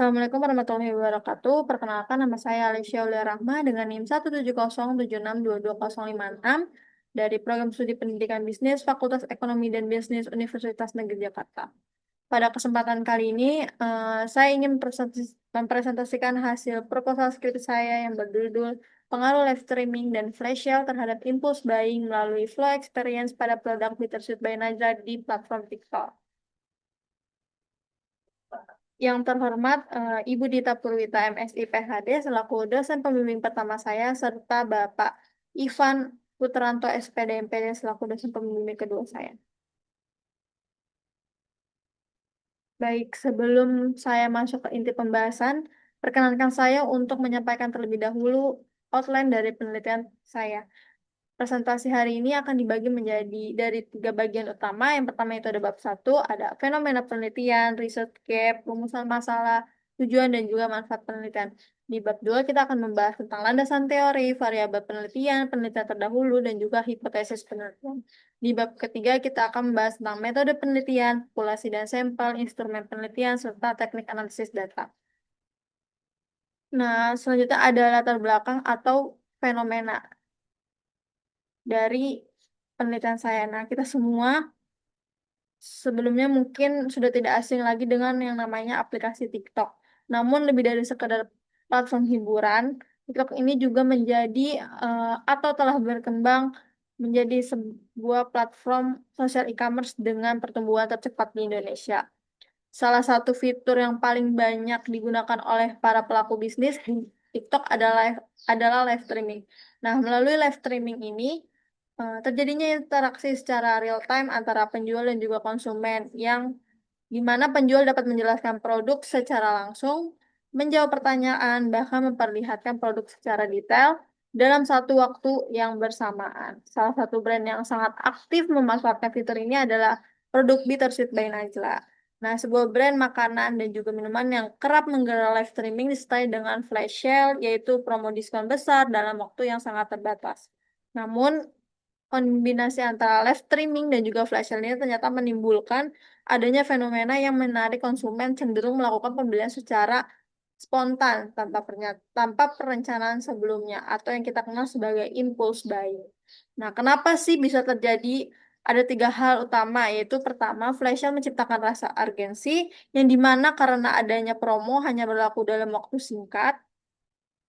Assalamualaikum warahmatullahi wabarakatuh. Perkenalkan nama saya Alicia Aulia Rahma dengan NIM 17076220056 dari Program Studi Pendidikan Bisnis Fakultas Ekonomi dan Bisnis Universitas Negeri Jakarta. Pada kesempatan kali ini, saya ingin mempresentasikan hasil proposal skripsi saya yang berjudul Pengaruh Live Streaming dan Flash Sale terhadap Impulse Buying melalui Flow Experience pada produk Bittersweet by Najla di platform TikTok. Yang terhormat, Ibu Dita Purwita MSI PhD selaku dosen pembimbing pertama saya, serta Bapak Ivan Putranto SPD MPD selaku dosen pembimbing kedua saya. Baik, sebelum saya masuk ke inti pembahasan, perkenankan saya untuk menyampaikan terlebih dahulu outline dari penelitian saya. Presentasi hari ini akan dibagi menjadi dari 3 bagian utama. Yang pertama itu ada bab 1, ada fenomena penelitian, research gap, rumusan masalah, tujuan dan juga manfaat penelitian. Di bab 2 kita akan membahas tentang landasan teori, variabel penelitian, penelitian terdahulu, dan juga hipotesis penelitian. Di bab ketiga kita akan membahas tentang metode penelitian, populasi dan sampel, instrumen penelitian, serta teknik analisis data. Nah, selanjutnya ada latar belakang atau fenomena dari penelitian saya. Nah, kita semua sebelumnya mungkin sudah tidak asing lagi dengan yang namanya aplikasi TikTok. Namun lebih dari sekedar platform hiburan, TikTok ini juga menjadi atau telah berkembang menjadi sebuah platform sosial e-commerce dengan pertumbuhan tercepat di Indonesia. Salah satu fitur yang paling banyak digunakan oleh para pelaku bisnis di TikTok adalah live streaming. Nah, melalui live streaming ini terjadinya interaksi secara real time antara penjual dan juga konsumen yang di mana penjual dapat menjelaskan produk secara langsung, menjawab pertanyaan, bahkan memperlihatkan produk secara detail dalam satu waktu yang bersamaan. Salah satu brand yang sangat aktif memanfaatkan fitur ini adalah produk Bittersweet by Najla. Nah, sebuah brand makanan dan juga minuman yang kerap menggelar live streaming disertai dengan flash sale, yaitu promo diskon besar dalam waktu yang sangat terbatas. Namun, kombinasi antara live streaming dan juga flash sale ini ternyata menimbulkan adanya fenomena yang menarik konsumen cenderung melakukan pembelian secara spontan tanpa perencanaan sebelumnya atau yang kita kenal sebagai impulse buying. Nah, kenapa sih bisa terjadi? Ada 3 hal utama, yaitu pertama, flash sale menciptakan rasa urgensi yang dimana karena adanya promo hanya berlaku dalam waktu singkat,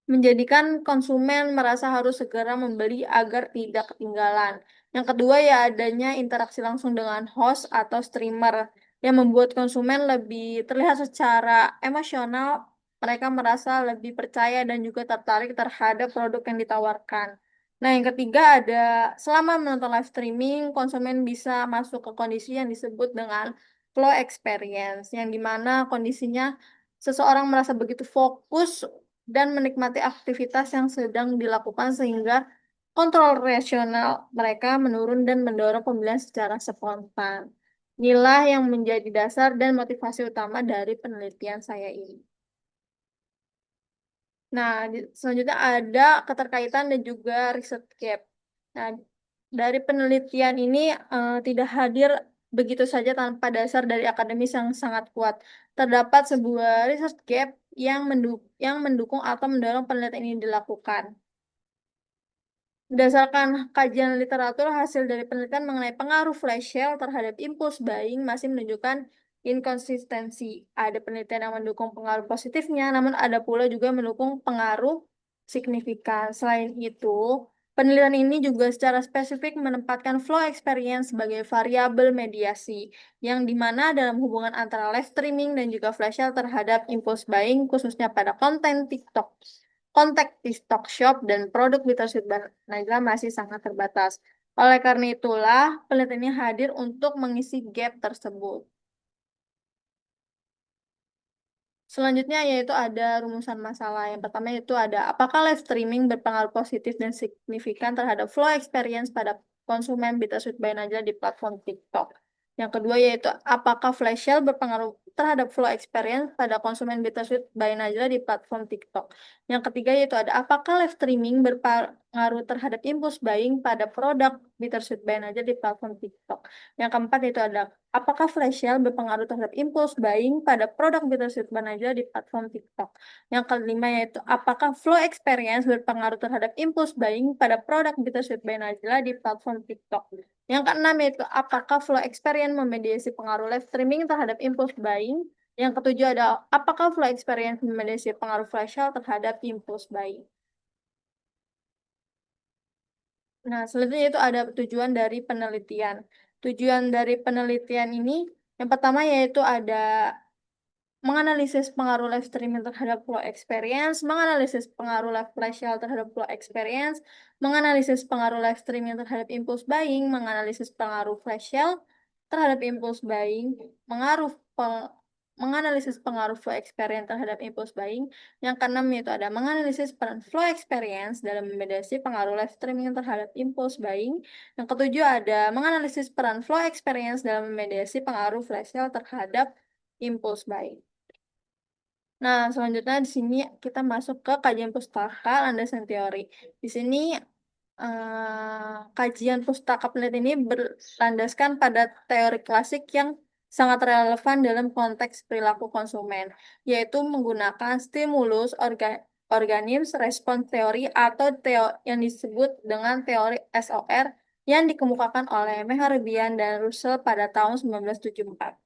menjadikan konsumen merasa harus segera membeli agar tidak ketinggalan. Yang kedua ya adanya interaksi langsung dengan host atau streamer yang membuat konsumen lebih terlihat secara emosional, mereka merasa lebih percaya dan juga tertarik terhadap produk yang ditawarkan. Nah, yang ketiga ada selama menonton live streaming, konsumen bisa masuk ke kondisi yang disebut dengan flow experience, yang dimana kondisinya seseorang merasa begitu fokus dan menikmati aktivitas yang sedang dilakukan sehingga kontrol rasional mereka menurun dan mendorong pembelian secara spontan. Inilah yang menjadi dasar dan motivasi utama dari penelitian saya ini. Nah, selanjutnya ada keterkaitan dan juga research gap. Nah, dari penelitian ini tidak hadir begitu saja tanpa dasar dari akademis yang sangat kuat. Terdapat sebuah research gap yang mendukung atau mendorong penelitian ini dilakukan. Berdasarkan kajian literatur, hasil dari penelitian mengenai pengaruh flash sale terhadap impulse buying masih menunjukkan inkonsistensi. Ada penelitian yang mendukung pengaruh positifnya, namun ada pula juga yang mendukung pengaruh signifikan. Selain itu, penelitian ini juga secara spesifik menempatkan flow experience sebagai variabel mediasi, yang dimana dalam hubungan antara live streaming dan juga flash sale terhadap impulse buying, khususnya pada konten TikTok. Konteks TikTok Shop dan produk Bittersweet Najla masih sangat terbatas. Oleh karena itulah, penelitian ini hadir untuk mengisi gap tersebut. Selanjutnya yaitu ada rumusan masalah. Yang pertama yaitu ada apakah live streaming berpengaruh positif dan signifikan terhadap flow experience pada konsumen Bittersweet by Najla di platform TikTok. Yang kedua yaitu apakah flash sale berpengaruh terhadap flow experience pada konsumen Bittersweet by Najla di platform TikTok. Yang ketiga yaitu ada apakah live streaming berpengaruh terhadap impulse buying pada produk Bittersweet by Najla di platform TikTok. Yang keempat yaitu ada apakah flash sale berpengaruh terhadap impulse buying pada produk Bittersweet by Najla di platform TikTok. Yang kelima yaitu apakah flow experience berpengaruh terhadap impulse buying pada produk Bittersweet by Najla di platform TikTok. Yang keenam yaitu apakah flow experience memediasi pengaruh live streaming terhadap impulse buying. Yang ketujuh ada apakah flow experience memediasi pengaruh flash sale terhadap impulse buying. Nah, selanjutnya itu ada tujuan dari penelitian. Tujuan dari penelitian ini yang pertama yaitu ada menganalisis pengaruh live streaming terhadap flow experience, menganalisis pengaruh live flash sale terhadap flow experience, menganalisis pengaruh live streaming terhadap impulse buying, menganalisis pengaruh flash sale terhadap impulse buying, menganalisis pengaruh flow experience terhadap impulse buying. Yang keenam yaitu ada menganalisis peran flow experience dalam memediasi pengaruh live streaming terhadap impulse buying. Yang ketujuh ada menganalisis peran flow experience dalam memediasi pengaruh flash sale terhadap impulse buying. Nah, selanjutnya di sini kita masuk ke kajian pustaka, landasan teori. Di sini kajian pustaka penelitian ini berlandaskan pada teori klasik yang sangat relevan dalam konteks perilaku konsumen, yaitu menggunakan stimulus organisme respons teori atau yang disebut dengan teori SOR yang dikemukakan oleh Mehrabian dan Russell pada tahun 1974.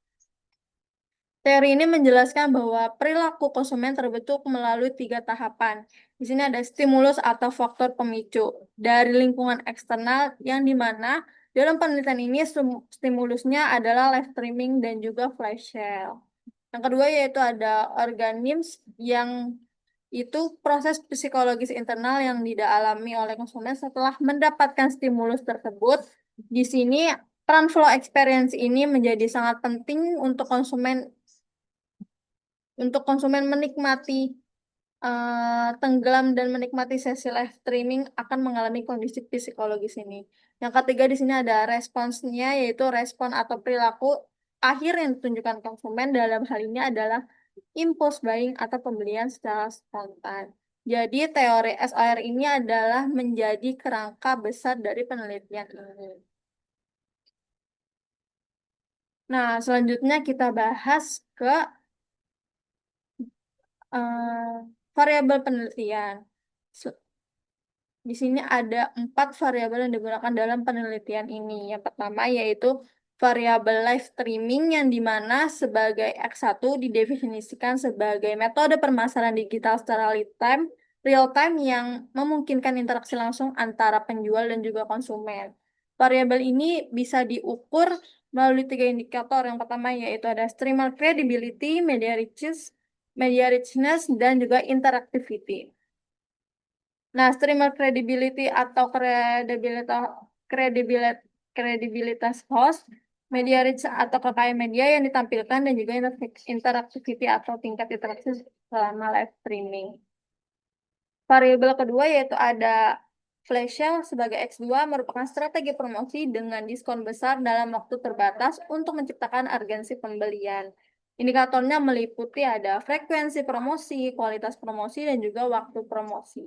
Teori ini menjelaskan bahwa perilaku konsumen terbentuk melalui 3 tahapan. Di sini ada stimulus atau faktor pemicu dari lingkungan eksternal yang dimana dalam penelitian ini stimulusnya adalah live streaming dan juga flash sale. Yang kedua yaitu ada organisme yang itu proses psikologis internal yang dialami oleh konsumen setelah mendapatkan stimulus tersebut. Di sini peran flow experience ini menjadi sangat penting untuk konsumen menikmati tenggelam dan menikmati sesi live streaming akan mengalami kondisi psikologis ini. Yang ketiga di sini ada responsnya yaitu respon atau perilaku akhir yang ditunjukkan konsumen dalam hal ini adalah impulse buying atau pembelian secara spontan. Jadi teori SOR ini adalah menjadi kerangka besar dari penelitian ini. Nah, selanjutnya kita bahas ke variabel penelitian. Di sini ada 4 variabel yang digunakan dalam penelitian ini. Yang pertama yaitu variabel live streaming yang dimana sebagai X1 didefinisikan sebagai metode permasalahan digital secara real time yang memungkinkan interaksi langsung antara penjual dan juga konsumen. Variabel ini bisa diukur melalui 3 indikator. Yang pertama yaitu ada streamer credibility, media richness, dan juga interactivity. Nah, streamer credibility atau kredibilitas host, media reach atau kekayaan media yang ditampilkan dan juga interactivity atau tingkat interaksi selama live streaming. Variabel kedua yaitu ada flash sale sebagai X2 merupakan strategi promosi dengan diskon besar dalam waktu terbatas untuk menciptakan urgensi pembelian. Indikatornya meliputi ada frekuensi promosi, kualitas promosi, dan juga waktu promosi.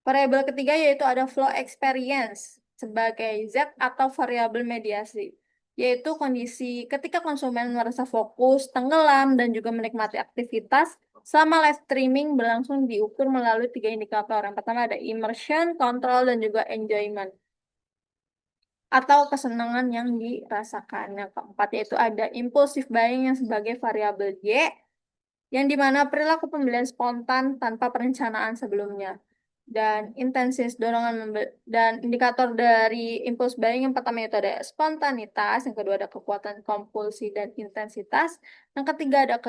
Variabel ketiga yaitu ada flow experience sebagai Z atau variabel mediasi, yaitu kondisi ketika konsumen merasa fokus, tenggelam, dan juga menikmati aktivitas selama live streaming berlangsung diukur melalui 3 indikator. Yang pertama ada immersion, control, dan juga enjoyment atau kesenangan yang dirasakan. Yang keempat yaitu ada impulsive buying yang sebagai variabel Y, yang dimana perilaku pembelian spontan tanpa perencanaan sebelumnya. Dan intensitas dorongan dan indikator dari impulse buying yang pertama itu ada spontanitas, yang kedua ada kekuatan kompulsi dan intensitas, yang ketiga ada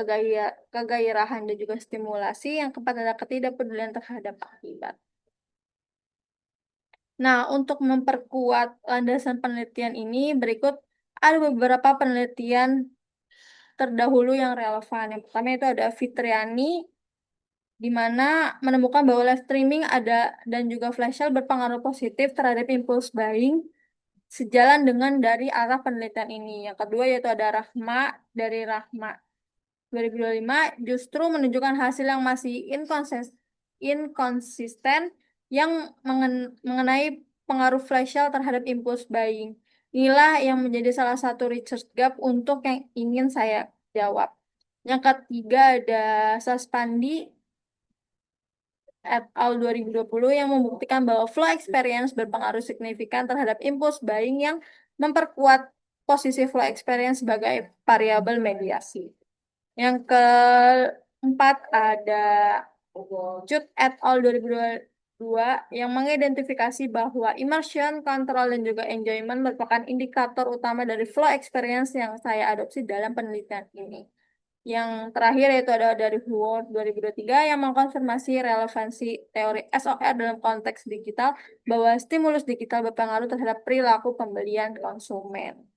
kegairahan dan juga stimulasi, yang keempat ada ketidakpedulian terhadap akibat. Nah, untuk memperkuat landasan penelitian ini berikut ada beberapa penelitian terdahulu yang relevan. Yang pertama itu ada Fitriani, di mana menemukan bahwa live streaming ada dan juga flash sale berpengaruh positif terhadap impulse buying sejalan dengan dari arah penelitian ini. Yang kedua yaitu ada Rahma dari Rahma. 2025 justru menunjukkan hasil yang masih inkonsisten yang mengenai pengaruh flash sale terhadap impulse buying. Inilah yang menjadi salah satu research gap untuk yang ingin saya jawab. Yang ketiga ada Saspandi et al. 2020 yang membuktikan bahwa flow experience berpengaruh signifikan terhadap impulse buying yang memperkuat posisi flow experience sebagai variabel mediasi. Yang keempat ada Jude et al. 2022 yang mengidentifikasi bahwa immersion, control, dan juga enjoyment merupakan indikator utama dari flow experience yang saya adopsi dalam penelitian ini. Yang terakhir yaitu ada dari Howard 2023 yang mengkonfirmasi relevansi teori SOR dalam konteks digital bahwa stimulus digital berpengaruh terhadap perilaku pembelian konsumen.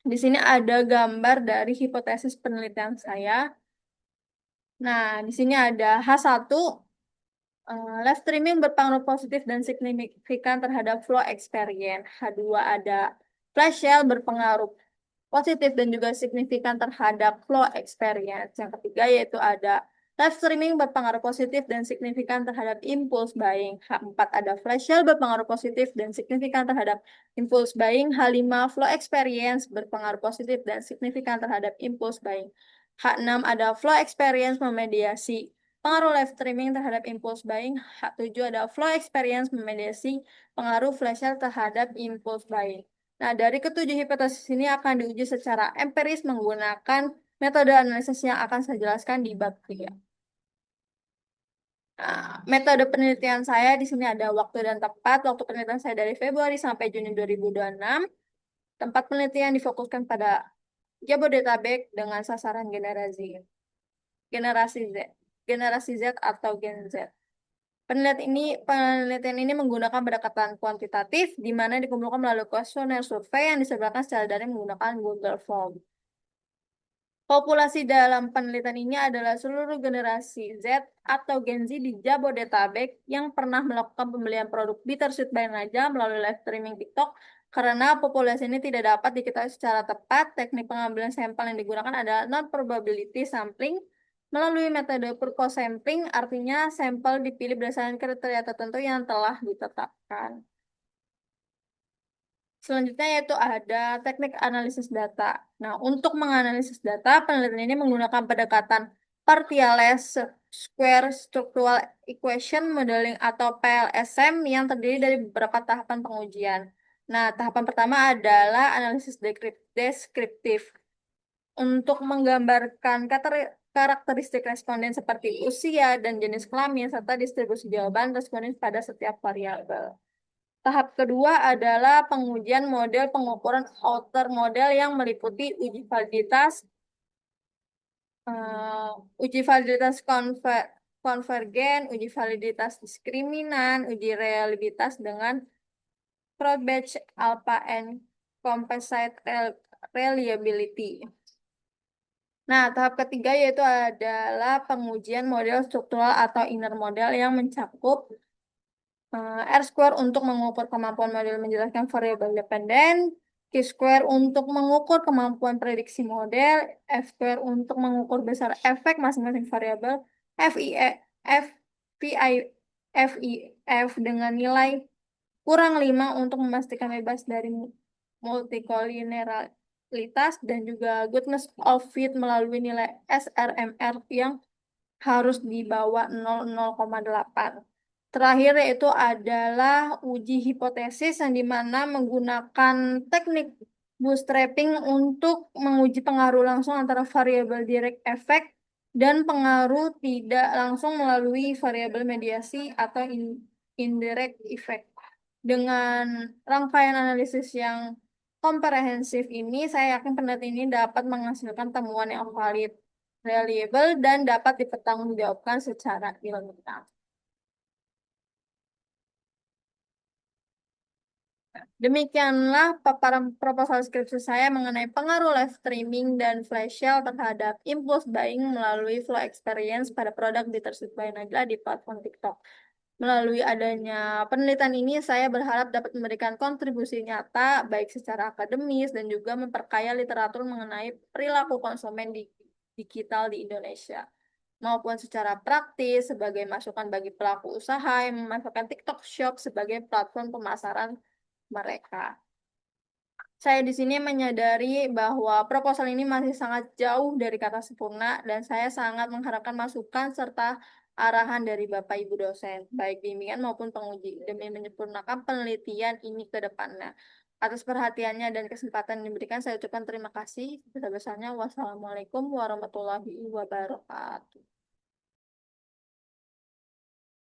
Di sini ada gambar dari hipotesis penelitian saya. Nah, di sini ada H1, live streaming berpengaruh positif dan signifikan terhadap flow experience. H2 ada flash sale berpengaruh positif dan juga signifikan terhadap flow experience. Yang ketiga yaitu ada live streaming berpengaruh positif dan signifikan terhadap impulse buying. H4 ada flash sale berpengaruh positif dan signifikan terhadap impulse buying. H5 flow experience berpengaruh positif dan signifikan terhadap impulse buying. H6 ada flow experience memediasi pengaruh live streaming terhadap impulse buying. H7 ada flow experience memediasi pengaruh flash sale terhadap impulse buying. Nah, dari ketujuh hipotesis ini akan diuji secara empiris menggunakan metode analisis yang akan saya jelaskan di bab 3. Nah, metode penelitian saya di sini ada waktu dan tepat. Waktu penelitian saya dari Februari sampai Juni 2026. Tempat penelitian difokuskan pada Jabodetabek dengan sasaran generasi Z, generasi Z atau Gen Z. Penelitian ini menggunakan pendekatan kuantitatif, di mana dikumpulkan melalui kuesioner survei yang disebarkan secara daring menggunakan Google Form. Populasi dalam penelitian ini adalah seluruh generasi Z atau Gen Z di Jabodetabek yang pernah melakukan pembelian produk Bittersweet by Naja melalui live streaming TikTok. Karena populasi ini tidak dapat diketahui secara tepat, teknik pengambilan sampel yang digunakan adalah non-probability sampling melalui metode Purko sampling, artinya sampel dipilih berdasarkan kriteria tertentu yang telah ditetapkan. Selanjutnya yaitu ada teknik analisis data. Nah, untuk menganalisis data, penelitian ini menggunakan pendekatan partial square structural equation modeling atau PLSM yang terdiri dari beberapa tahapan pengujian. Nah, tahapan pertama adalah analisis deskriptif untuk menggambarkan karakteristik responden seperti usia dan jenis kelamin serta distribusi jawaban responden pada setiap variabel. Tahap kedua adalah pengujian model pengukuran outer model yang meliputi uji validitas konvergen, uji validitas diskriminan, uji reliabilitas dengan Crouch alpha and composite reliability. Nah, tahap ketiga yaitu adalah pengujian model struktural atau inner model yang mencakup R-square untuk mengukur kemampuan model menjelaskan variabel dependen, Q-square untuk mengukur kemampuan prediksi model, F-square untuk mengukur besar efek masing-masing variabel, FIF dengan nilai kurang 5 untuk memastikan bebas dari multikolineralitas, dan juga goodness of fit melalui nilai SRMR yang harus di bawah 0,8. Terakhir yaitu adalah uji hipotesis yang dimana menggunakan teknik bootstrapping untuk menguji pengaruh langsung antara variabel direct effect dan pengaruh tidak langsung melalui variabel mediasi atau indirect effect. Dengan rangkaian analisis yang komprehensif ini, saya yakin penelitian ini dapat menghasilkan temuan yang valid, reliable, dan dapat dipertanggungjawabkan secara ilmiah. Demikianlah paparan proposal skripsi saya mengenai pengaruh live streaming dan flash sale terhadap impulse buying melalui flow experience pada produk Bittersweet by Najla di platform TikTok. Melalui adanya penelitian ini, saya berharap dapat memberikan kontribusi nyata, baik secara akademis dan juga memperkaya literatur mengenai perilaku konsumen di digital di Indonesia, maupun secara praktis sebagai masukan bagi pelaku usaha yang memanfaatkan TikTok Shop sebagai platform pemasaran mereka. Saya di sini menyadari bahwa proposal ini masih sangat jauh dari kata sempurna dan saya sangat mengharapkan masukan serta arahan dari Bapak Ibu dosen, baik bimbingan maupun penguji, demi menyempurnakan penelitian ini ke depannya. Atas perhatiannya dan kesempatan yang diberikan, saya ucapkan terima kasih sebesar-besarnya. Wassalamualaikum warahmatullahi wabarakatuh.